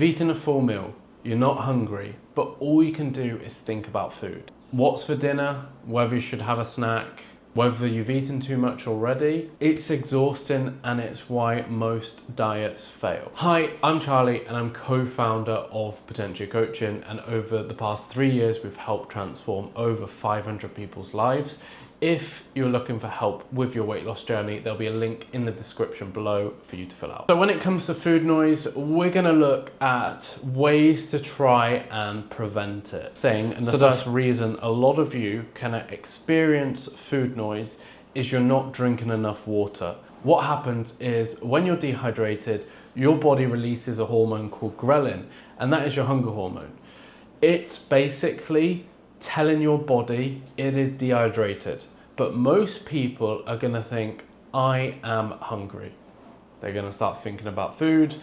You've eaten a full meal, you're not hungry, but all you can do is think about food. What's for dinner, whether you should have a snack, whether you've eaten too much already. It's exhausting and it's why most diets fail. Hi, I'm Charlie and I'm co-founder of Potentia Coaching, and over the past 3 years we've helped transform over 500 people's lives. If you're looking for help with your weight loss journey, there'll be a link in the description below for you to fill out. So when it comes to food noise, we're gonna look at ways to try and prevent it. And the first reason a lot of you can experience food noise is you're not drinking enough water. What happens is when you're dehydrated, your body releases a hormone called ghrelin, and that is your hunger hormone. It's basically telling your body it is dehydrated. But most people are gonna think, I am hungry. They're gonna start thinking about food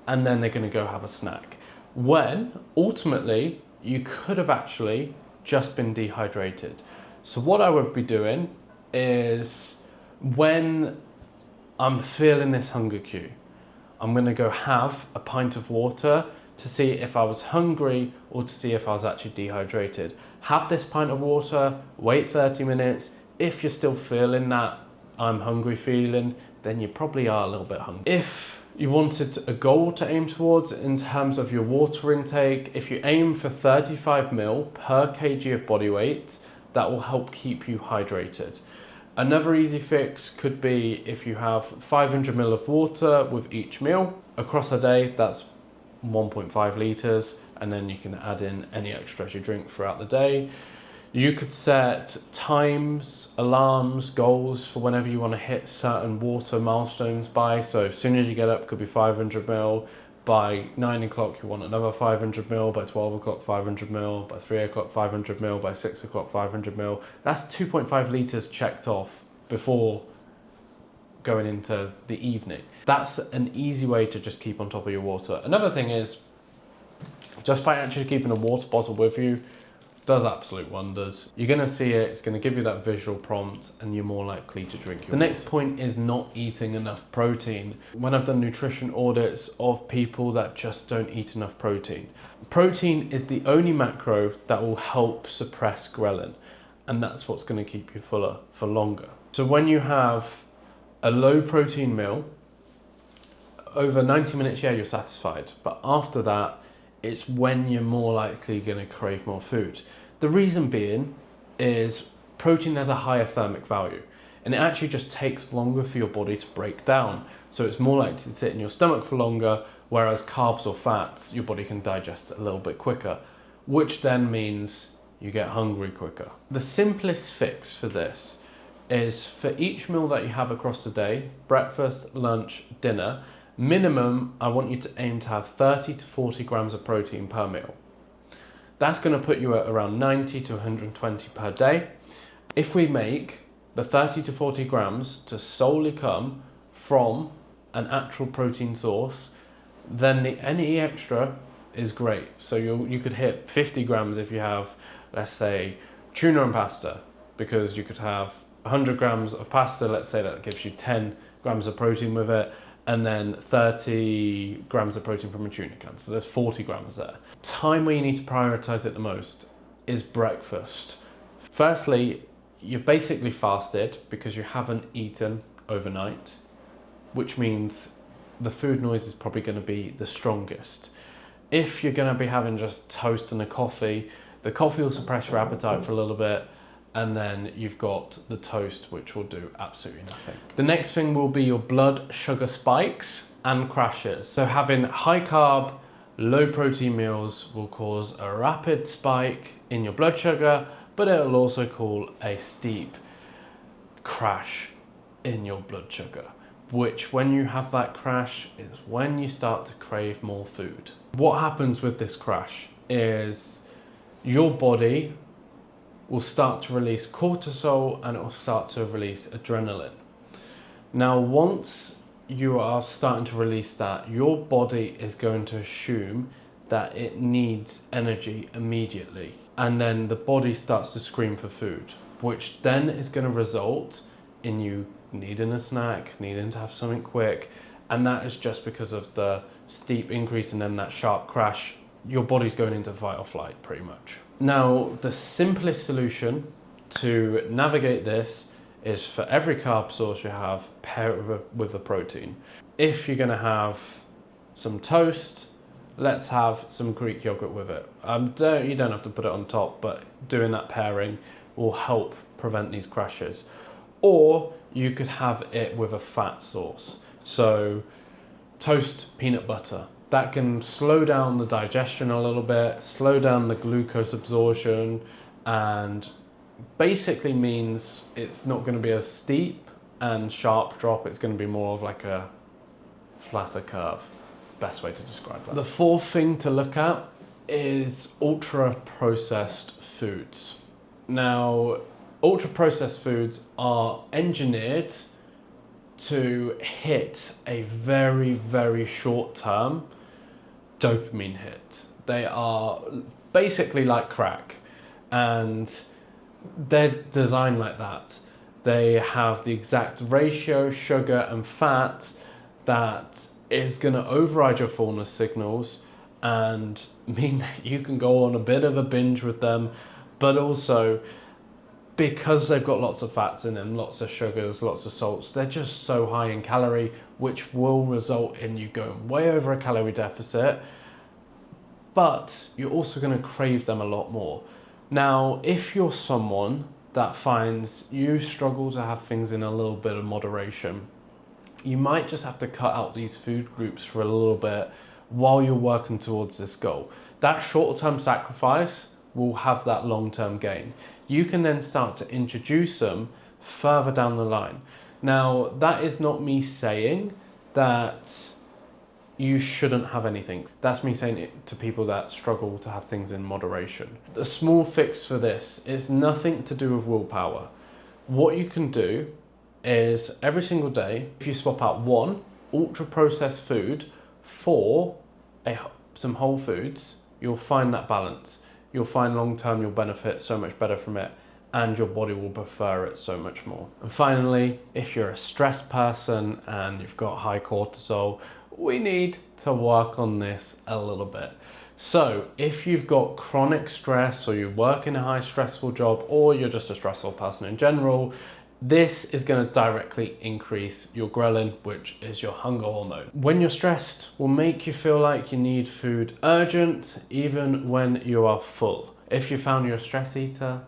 and then they're gonna go have a snack. When ultimately you could have actually just been dehydrated. So what I would be doing is when I'm feeling this hunger cue, I'm gonna go have a pint of water to see if I was hungry or to see if I was actually dehydrated. Have this pint of water, wait 30 minutes. If you're still feeling that I'm hungry feeling, then you probably are a little bit hungry. If you wanted a goal to aim towards in terms of your water intake, if you aim for 35 ml per kg of body weight, that will help keep you hydrated. Another easy fix could be if you have 500 ml of water with each meal. Across a day, that's 1.5 litres, and then you can add in any extras you drink throughout the day. You could set times, alarms, goals for whenever you want to hit certain water milestones by. So as soon as you get up, could be 500 ml. By 9 o'clock, you want another 500 ml. By 12 o'clock, 500 ml. By 3 o'clock, 500 ml. By 6 o'clock, 500 ml. That's 2.5 litres checked off before going into the evening. That's an easy way to just keep on top of your water. Another thing is, just by actually keeping a water bottle with you, does absolute wonders. You're gonna see it, it's gonna give you that visual prompt, and you're more likely to drink your water. The next point is not eating enough protein. When I've done nutrition audits of people that just don't eat enough protein, protein is the only macro that will help suppress ghrelin, and that's what's gonna keep you fuller for longer. So when you have a low protein meal, over 90 minutes, yeah, you're satisfied, but after that, it's when you're more likely going to crave more food. The reason being is protein has a higher thermic value, and it actually just takes longer for your body to break down. So it's more likely to sit in your stomach for longer, whereas carbs or fats, your body can digest a little bit quicker, which then means you get hungry quicker. The simplest fix for this is for each meal that you have across the day, breakfast, lunch, dinner, minimum, I want you to aim to have 30 to 40 grams of protein per meal. That's going to put you at around 90 to 120 per day. If we make the 30 to 40 grams to solely come from an actual protein source, then any extra is great. So you could hit 50 grams if you have, let's say, tuna and pasta, because you could have 100 grams of pasta, let's say that gives you 10 grams of protein with it, and then 30 grams of protein from a tuna can. So there's 40 grams there. Time where you need to prioritize it the most is breakfast. Firstly, you've basically fasted because you haven't eaten overnight, which means the food noise is probably going to be the strongest. If you're going to be having just toast and a coffee, the coffee will suppress your appetite for a little bit, and then you've got the toast, which will do absolutely nothing. The next thing will be your blood sugar spikes and crashes. So having high carb, low protein meals will cause a rapid spike in your blood sugar, but it will also cause a steep crash in your blood sugar, which when you have that crash is when you start to crave more food. What happens with this crash is your body will start to release cortisol and it will start to release adrenaline. Now, once you are starting to release that, your body is going to assume that it needs energy immediately. And then the body starts to scream for food, which then is going to result in you needing a snack, needing to have something quick. And that is just because of the steep increase and then that sharp crash, your body's going into fight or flight pretty much. Now, the simplest solution to navigate this is for every carb source you have, pair it with a protein. If you're gonna have some toast, let's have some Greek yogurt with it. You don't have to put it on top, but doing that pairing will help prevent these crashes. Or you could have it with a fat source. So toast, peanut butter. That can slow down the digestion a little bit, slow down the glucose absorption, and basically means it's not going to be as steep and sharp drop. It's going to be more of like a flatter curve. Best way to describe that. The fourth thing to look at is ultra processed foods. Now, ultra processed foods are engineered to hit a very, very short term dopamine hit. They are basically like crack, and they're designed like that. They have the exact ratio, sugar and fat, that is going to override your fullness signals and mean that you can go on a bit of a binge with them, but also because they've got lots of fats in them, lots of sugars, lots of salts, they're just so high in calorie, which will result in you going way over a calorie deficit, but you're also going to crave them a lot more. Now, if you're someone that finds you struggle to have things in a little bit of moderation, you might just have to cut out these food groups for a little bit while you're working towards this goal. That short-term sacrifice will have that long-term gain. You can then start to introduce them further down the line. Now, that is not me saying that you shouldn't have anything. That's me saying it to people that struggle to have things in moderation. The small fix for this is nothing to do with willpower. What you can do is every single day, if you swap out one ultra processed food for some whole foods, you'll find that balance. You'll find long term you'll benefit so much better from it, and your body will prefer it so much more. And finally, if you're a stressed person and you've got high cortisol, we need to work on this a little bit. So if you've got chronic stress, or you work in a high stressful job, or you're just a stressful person in general, this is going to directly increase your ghrelin, which is your hunger hormone. When you're stressed, will make you feel like you need food urgent, even when you are full. If you found you're a stress eater,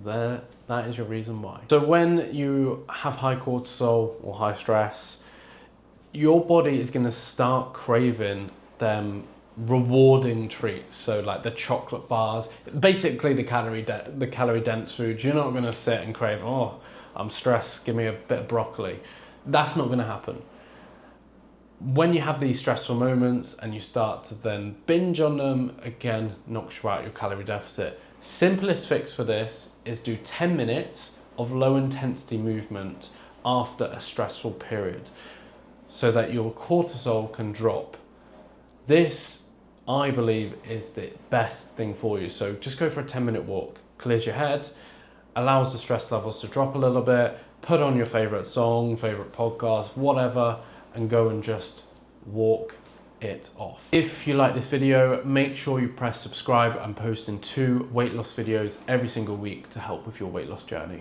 that is your reason why. So when you have high cortisol or high stress, your body is going to start craving them rewarding treats. So like the chocolate bars, basically the calorie dense foods. You're not going to sit and crave, oh, I'm stressed, give me a bit of broccoli. That's not going to happen. When you have these stressful moments and you start to then binge on them, again, knocks you out your calorie deficit. Simplest fix for this is do 10 minutes of low intensity movement after a stressful period so that your cortisol can drop. This, I believe, is the best thing for you. So just go for a 10-minute walk, clears your head, allows the stress levels to drop a little bit, put on your favorite song, favorite podcast, whatever, and go and just walk it off. If you like this video, make sure you press subscribe. I'm posting 2 weight loss videos every single week to help with your weight loss journey.